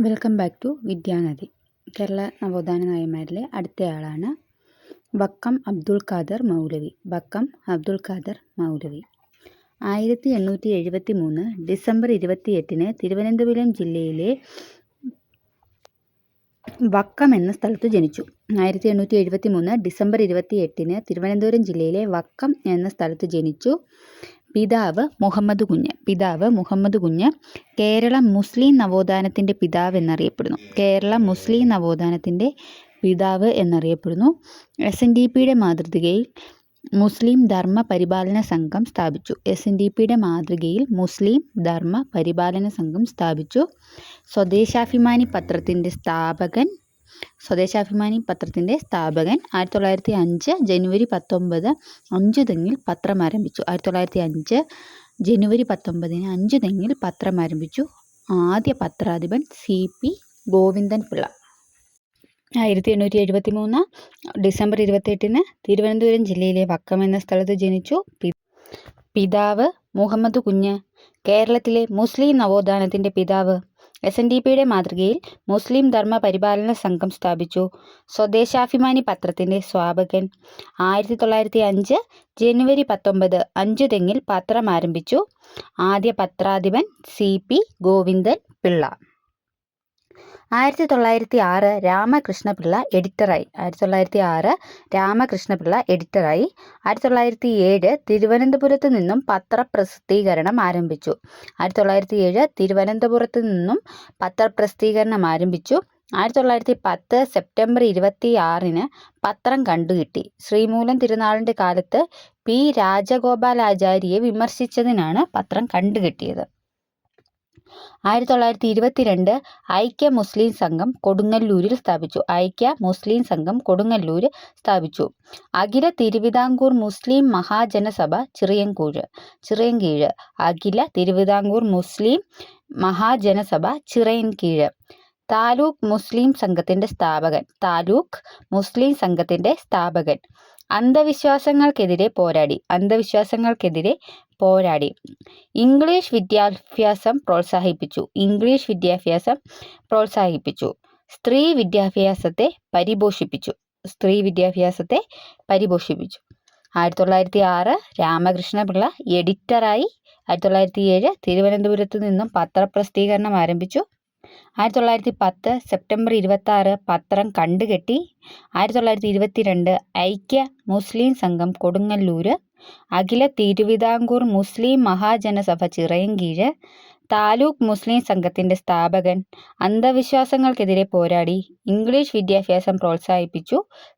Welcome back to Vidyanadi. Kerala നവോത്ഥാന നായകന്മാരിലെ അടുത്തയാളാണ് വക്കം അബ്ദുൾ ഖാദർ മൗലവി. വക്കം അബ്ദുൾ ഖാദർ മൗലവി 1873 ഡിസംബർ 28 തിരുവനന്തപുരം ജില്ലയിലെ വക്കം എന്ന സ്ഥലത്ത് ജനിച്ചു. 1873 ഡിസംബർ 28 തിരുവനന്തപുരം ജില്ലയിലെ വക്കം എന്ന സ്ഥലത്ത് ജനിച്ചു. പിതാവ് മുഹമ്മദ് കുഞ്ഞ് കേരള മുസ്ലിം നവോത്ഥാനത്തിൻ്റെ പിതാവ് എന്നറിയപ്പെടുന്നു. SNDPയുടെ മാതൃകയിൽ മുസ്ലിം ധർമ്മ പരിപാലന സംഘം സ്ഥാപിച്ചു. സ്വദേശാഭിമാനി പത്രത്തിൻ്റെ സ്ഥാപകൻ 1905 ജനുവരി 19 അഞ്ചുതെങ്ങിൽ പത്രം ആരംഭിച്ചു. 1905 ജനുവരി 19 അഞ്ചുതെങ്ങിൽ പത്രം ആരംഭിച്ചു. ആദ്യ പത്രാധിപൻ CP ഗോവിന്ദൻ പിള്ള. 1873 ഡിസംബർ 28 തിരുവനന്തപുരം ജില്ലയിലെ വക്കം എന്ന സ്ഥലത്ത് ജനിച്ചു. പിതാവ് മുഹമ്മദ് കുഞ്ഞ് കേരളത്തിലെ മുസ്ലിം നവോത്ഥാനത്തിൻ്റെ പിതാവ്. SNDPയുടെ മാതൃകയിൽ മുസ്ലിം ധർമ്മ പരിപാലന സംഘം സ്ഥാപിച്ചു. സ്വദേശാഭിമാനി പത്രത്തിൻ്റെ സ്ഥാപകൻ. 1905 ജനുവരി 19 അഞ്ചുതെങ്ങിൽ പത്രം ആരംഭിച്ചു. ആദ്യ പത്രാധിപൻ CP ഗോവിന്ദൻ പിള്ള. 1906 രാമകൃഷ്ണപിള്ള എഡിറ്ററായി. 1907 തിരുവനന്തപുരത്ത് നിന്നും പത്രപ്രസിദ്ധീകരണം ആരംഭിച്ചു. 1910 സെപ്റ്റംബർ 26 പത്രം കണ്ടുകിട്ടി. ശ്രീമൂലം തിരുനാളിൻ്റെ കാലത്ത് P രാജഗോപാലാചാരിയെ വിമർശിച്ചതിനാണ് പത്രം കണ്ടുകിട്ടിയത്. 1922 ഐക്യ മുസ്ലിം സംഘം കൊടുങ്ങല്ലൂരിൽ സ്ഥാപിച്ചു. അഖില തിരുവിതാംകൂർ മുസ്ലിം മഹാജനസഭ ചിറയൻകീഴ്. അഖില തിരുവിതാംകൂർ മുസ്ലിം മഹാജനസഭ ചിറയൻകീഴ്. താലൂക്ക് മുസ്ലിം സംഘത്തിൻ്റെ സ്ഥാപകൻ. അന്ധവിശ്വാസങ്ങൾക്കെതിരെ പോരാടി. ഇംഗ്ലീഷ് വിദ്യാഭ്യാസം പ്രോത്സാഹിപ്പിച്ചു. സ്ത്രീ വിദ്യാഭ്യാസത്തെ പരിപോഷിപ്പിച്ചു. 1906 രാമകൃഷ്ണപിള്ള എഡിറ്ററായി. 1907 തിരുവനന്തപുരത്ത് നിന്നും പത്രപ്രസിദ്ധീകരണം ആരംഭിച്ചു. 1910 സെപ്റ്റംബർ 26 പത്രം കണ്ടുകെട്ടി. 1922 ഐക്യ മുസ്ലിം സംഘം കൊടുങ്ങല്ലൂര്. അഖില തിരുവിതാംകൂർ മുസ്ലിം മഹാജനസഭ ചിറയൻകീഴ്. താലൂക്ക് മുസ്ലിം സംഘത്തിൻ്റെ സ്ഥാപകൻ. അന്ധവിശ്വാസങ്ങൾക്കെതിരെ പോരാടി. ഇംഗ്ലീഷ് വിദ്യാഭ്യാസം പ്രോത്സാഹിപ്പിച്ചു.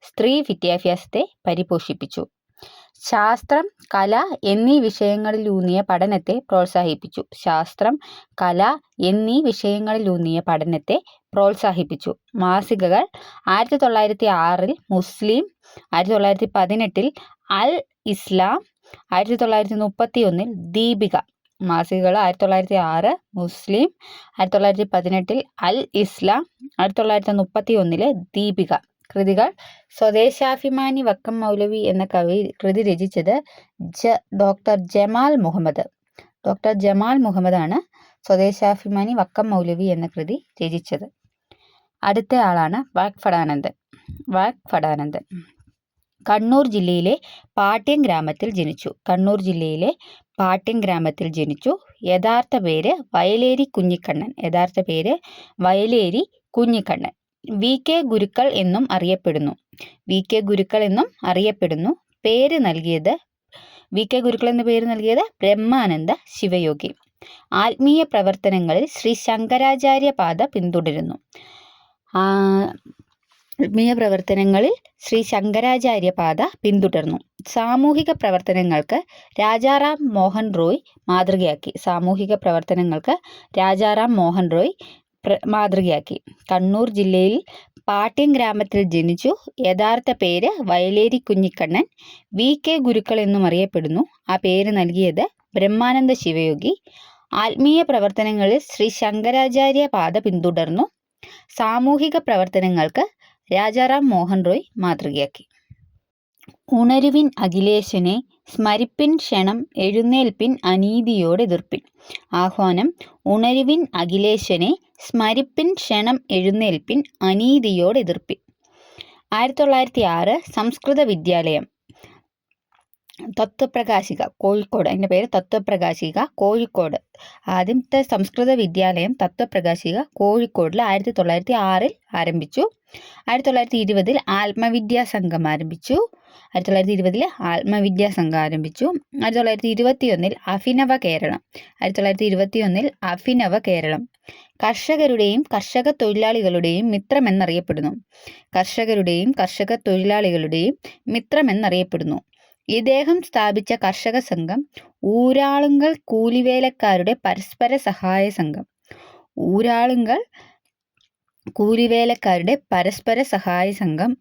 സ്ത്രീ വിദ്യാഭ്യാസത്തെ പരിപോഷിപ്പിച്ചു. ശാസ്ത്രം, കല എന്നീ വിഷയങ്ങളിലൂന്നിയ പഠനത്തെ പ്രോത്സാഹിപ്പിച്ചു. മാസികകൾ 1906 മുസ്ലിം, 1918 അൽ ഇസ്ലാം, 1931 ദീപിക. മാസികകൾ 1906 മുസ്ലിം, 1918 അൽ ഇസ്ലാം, 1931 ദീപിക. കൃതികൾ. സ്വദേശാഭിമാനി വക്കം മൗലവി എന്ന കൃതി രചിച്ചത് ഡോക്ടർ ജമാൽ മുഹമ്മദാണ്. സ്വദേശാഭിമാനി വക്കം മൗലവി എന്ന കൃതി രചിച്ചത്. അടുത്ത ആളാണ് വാഗ്ഭടാനന്ദൻ. കണ്ണൂർ ജില്ലയിലെ പാട്യം ഗ്രാമത്തിൽ ജനിച്ചു. യഥാർത്ഥ പേര് വയലേരി കുഞ്ഞിക്കണ്ണൻ. VK ഗുരുക്കൾ എന്നും അറിയപ്പെടുന്നു. പേര് നൽകിയത് ബ്രഹ്മാനന്ദ ശിവയോഗി. ആത്മീയ പ്രവർത്തനങ്ങളിൽ ശ്രീ ശങ്കരാചാര്യ പാത പിന്തുടർന്നു. സാമൂഹിക പ്രവർത്തനങ്ങൾക്ക് രാജാറാം മോഹൻ റോയ് മാതൃകയാക്കി. കണ്ണൂർ ജില്ലയിൽ പാട്യം ഗ്രാമത്തിൽ ജനിച്ചു. യഥാർത്ഥ പേര് വയലേരി കുഞ്ഞിക്കണ്ണൻ. VK ഗുരുക്കൾ എന്നും അറിയപ്പെടുന്നു. ആ പേര് നൽകിയത് ബ്രഹ്മാനന്ദ ശിവയോഗി. ആത്മീയ പ്രവർത്തനങ്ങളിൽ ശ്രീ ശങ്കരാചാര്യ പാത പിന്തുടർന്നു. സാമൂഹിക പ്രവർത്തനങ്ങൾക്ക് രാജാറാം മോഹൻ റോയ് മാതൃകയാക്കി. ഉണരുവിൻ അഖിലേശനെ സ്മരിപ്പിൻ ക്ഷണം എഴുന്നേൽപ്പിൻ അനീതിയോടെതിർപ്പിൻ. ആഹ്വാനം: ഉണരുവിൻ അഖിലേശനെ സ്മരിപ്പിൻ ക്ഷണം എഴുന്നേൽപ്പിൻ അനീതിയോടെതിർപ്പിൻ. 1906 സംസ്കൃത വിദ്യാലയം തത്വപ്രകാശിക കോഴിക്കോട്. അതിൻ്റെ പേര് തത്വപ്രകാശിക കോഴിക്കോട്. ആദ്യത്തെ സംസ്കൃത വിദ്യാലയം തത്വപ്രകാശിക കോഴിക്കോടിൽ 1906 ആരംഭിച്ചു. 1920 ആത്മവിദ്യാ സംഘം ആരംഭിച്ചു. 1920 ആത്മവിദ്യാ സംഘം ആരംഭിച്ചു. 1921 അഭിനവ കേരളം. 1921 അഭിനവ കേരളം. കർഷകരുടെയും കർഷക തൊഴിലാളികളുടെയും മിത്രമെന്നറിയപ്പെടുന്നു. കർഷകരുടെയും കർഷക തൊഴിലാളികളുടെയും മിത്രമെന്നറിയപ്പെടുന്നു. ഇദ്ദേഹം സ്ഥാപിച്ച കർഷക സംഘം ഊരാളുങ്കൽ കൂലിവേലക്കാരുടെ പരസ്പര സഹായ സംഘം. ഊരാളുങ്കൽ കൂലിവേലക്കാരുടെ പരസ്പര സഹായ സംഘം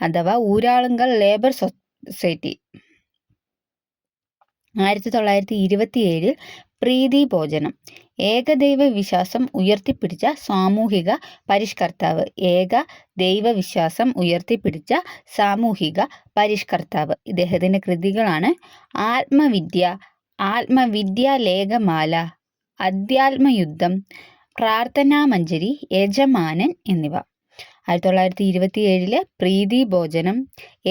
അഥവാ ഊരാളുങ്കൽ ലേബർ സൊസൈറ്റി. 1927 പ്രീതി ഭോജനം. ഏകദൈവ വിശ്വാസം ഉയർത്തിപ്പിടിച്ച സാമൂഹിക പരിഷ്കർത്താവ്. ഏകദൈവ വിശ്വാസം ഉയർത്തിപ്പിടിച്ച സാമൂഹിക പരിഷ്കർത്താവ്. ഇദ്ദേഹത്തിൻ്റെ കൃതികളാണ് ആത്മവിദ്യ, ആത്മവിദ്യാലേഖമാല, അധ്യാത്മയുദ്ധം, പ്രാർത്ഥനാമഞ്ജരി, യജമാനൻ എന്നിവ. 1927 പ്രീതി ഭോജനം,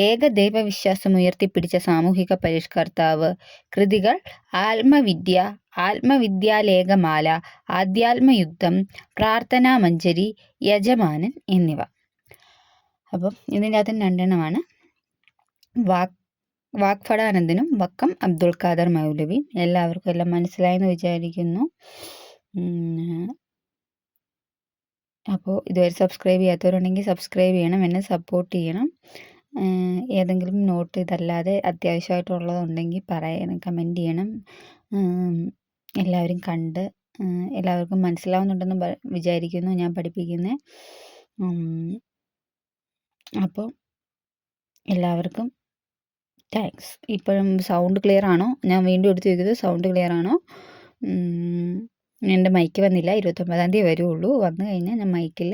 ഏകദൈവ വിശ്വാസം ഉയർത്തിപ്പിടിച്ച സാമൂഹിക പരിഷ്കർത്താവ്. കൃതികൾ: ആത്മവിദ്യ, ആത്മവിദ്യാലേഖമാല, ആധ്യാത്മയുദ്ധം, പ്രാർത്ഥനാമഞ്ജരി, യജമാനൻ എന്നിവ. അപ്പം ഇതിൻ്റെ അകത്ത് രണ്ടെണ്ണമാണ്. വാഗ്ഭടാനന്ദനും വക്കം അബ്ദുൽ ഖാദർ മൗലവിയും. എല്ലാവർക്കും എല്ലാം മനസ്സിലായെന്ന് വിചാരിക്കുന്നു. അപ്പോൾ ഇതുവരെ സബ്സ്ക്രൈബ് ചെയ്യാത്തവരുണ്ടെങ്കിൽ സബ്സ്ക്രൈബ് ചെയ്യണം, എന്നെ സപ്പോർട്ട് ചെയ്യണം. ഏതെങ്കിലും നോട്ട് ഇതല്ലാതെ അത്യാവശ്യമായിട്ടുള്ളതുണ്ടെങ്കിൽ പറയണം, കമൻറ്റ് ചെയ്യണം. എല്ലാവരും കണ്ട് എല്ലാവർക്കും മനസ്സിലാവുന്നുണ്ടെന്ന് വിചാരിക്കുന്നു ഞാൻ പഠിപ്പിക്കുന്നത്. അപ്പോൾ എല്ലാവർക്കും താങ്ക്സ്. ഇപ്പോഴും സൗണ്ട് ക്ലിയർ ആണോ? ഞാൻ വീണ്ടും എടുത്ത് വയ്ക്കുന്നത് സൗണ്ട് ക്ലിയർ ആണോ? എൻ്റെ മൈക്ക് വന്നില്ല, 29-ാം തീയതി വരുള്ളൂ. വന്നു കഴിഞ്ഞാൽ ഞാൻ മൈക്കിൽ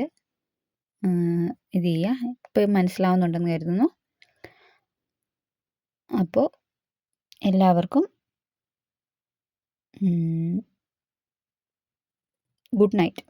ഇത് ചെയ്യുക. ഇപ്പോൾ മനസ്സിലാവുന്നുണ്ടെന്ന് കരുതുന്നു. അപ്പോൾ എല്ലാവർക്കും ഗുഡ് നൈറ്റ്.